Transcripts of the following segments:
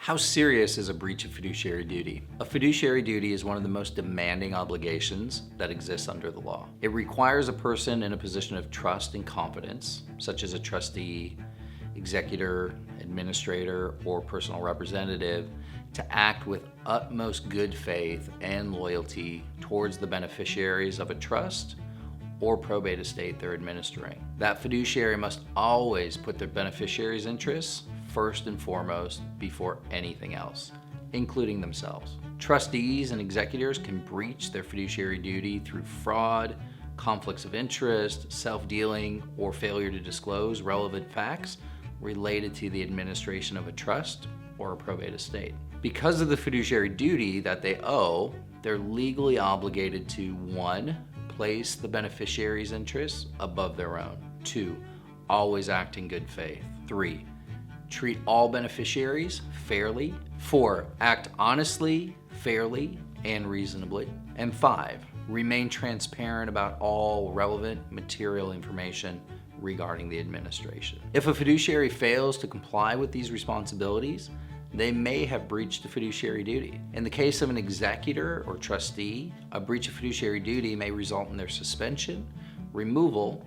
How serious is a breach of fiduciary duty? A fiduciary duty is one of the most demanding obligations that exists under the law. It requires a person in a position of trust and confidence, such as a trustee, executor, administrator, or personal representative, to act with utmost good faith and loyalty towards the beneficiaries of a trust or probate estate they're administering. That fiduciary must always put their beneficiaries' interests first and foremost before anything else, including themselves. Trustees and executors can breach their fiduciary duty through fraud, conflicts of interest, self-dealing, or failure to disclose relevant facts related to the administration of a trust or a probate estate. Because of the fiduciary duty that they owe, they're legally obligated to 1. Place the beneficiary's interests above their own. 2. Always act in good faith. 3. Treat all beneficiaries fairly. 4. Act honestly, fairly, and reasonably. And 5. Remain transparent about all relevant material information regarding the administration. If a fiduciary fails to comply with these responsibilities, they may have breached a fiduciary duty. In the case of an executor or trustee, a breach of fiduciary duty may result in their suspension, removal,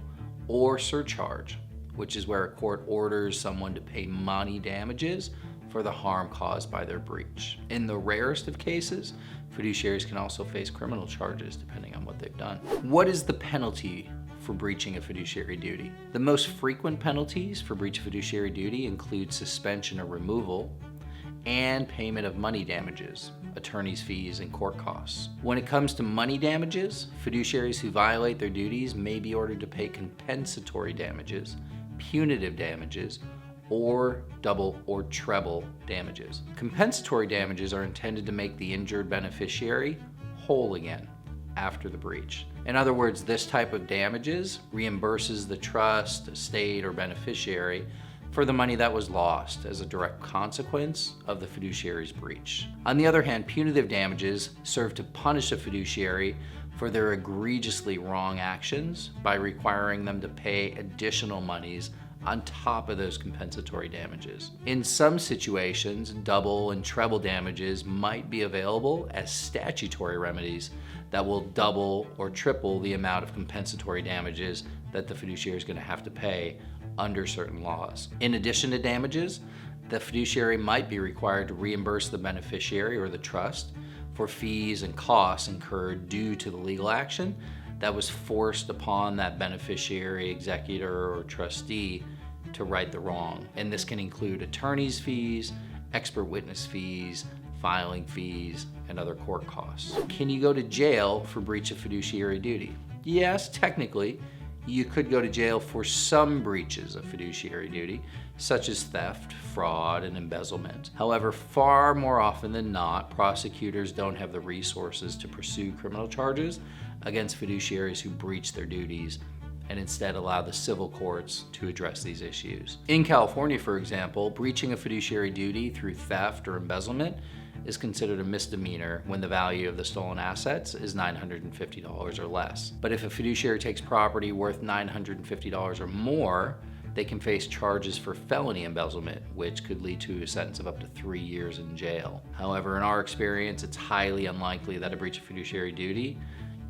or surcharge, which is where a court orders someone to pay money damages for the harm caused by their breach. In the rarest of cases, fiduciaries can also face criminal charges depending on what they've done. What is the penalty for breaching a fiduciary duty? The most frequent penalties for breach of fiduciary duty include suspension or removal, and payment of money damages, attorney's fees, and court costs. When it comes to money damages, fiduciaries who violate their duties may be ordered to pay compensatory damages, punitive damages, or double or treble damages. Compensatory damages are intended to make the injured beneficiary whole again after the breach. In other words, this type of damages reimburses the trust, estate, or beneficiary for the money that was lost as a direct consequence of the fiduciary's breach. On the other hand, punitive damages serve to punish a fiduciary for their egregiously wrong actions by requiring them to pay additional monies on top of those compensatory damages. In some situations, double and treble damages might be available as statutory remedies that will double or triple the amount of compensatory damages that the fiduciary is going to have to pay under certain laws. In addition to damages, the fiduciary might be required to reimburse the beneficiary or the trust for fees and costs incurred due to the legal action that was forced upon that beneficiary, executor, or trustee to right the wrong. And this can include attorney's fees, expert witness fees, filing fees, and other court costs. Can you go to jail for breach of fiduciary duty? Yes, technically, you could go to jail for some breaches of fiduciary duty, such as theft, fraud, and embezzlement. However, far more often than not, prosecutors don't have the resources to pursue criminal charges against fiduciaries who breach their duties and instead allow the civil courts to address these issues. In California, for example, breaching a fiduciary duty through theft or embezzlement is considered a misdemeanor when the value of the stolen assets is $950 or less. But if a fiduciary takes property worth $950 or more, they can face charges for felony embezzlement, which could lead to a sentence of up to 3 years in jail. However, in our experience, it's highly unlikely that a breach of fiduciary duty,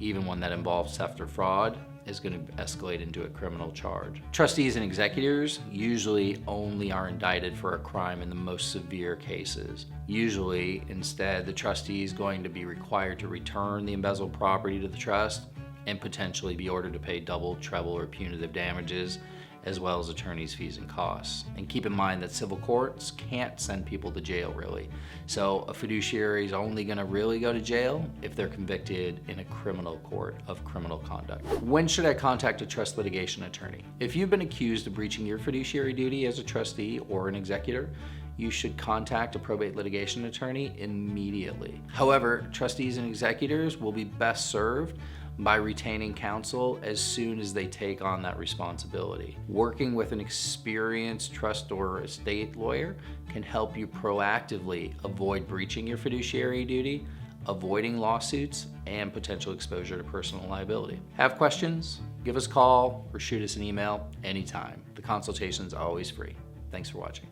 even one that involves theft or fraud, is going to escalate into a criminal charge. Trustees and executors usually only are indicted for a crime in the most severe cases. Usually, instead, the trustee is going to be required to return the embezzled property to the trust and potentially be ordered to pay double, treble, or punitive damages, as well as attorney's fees and costs. And keep in mind that civil courts can't send people to jail, really. So a fiduciary is only going to really go to jail if they're convicted in a criminal court of criminal conduct. When should I contact a trust litigation attorney? If you've been accused of breaching your fiduciary duty as a trustee or an executor, you should contact a probate litigation attorney immediately. However, trustees and executors will be best served by retaining counsel as soon as they take on that responsibility. Working with an experienced trust or estate lawyer can help you proactively avoid breaching your fiduciary duty, avoiding lawsuits, and potential exposure to personal liability. Have questions? Give us a call or shoot us an email anytime. The consultation is always free. Thanks for watching.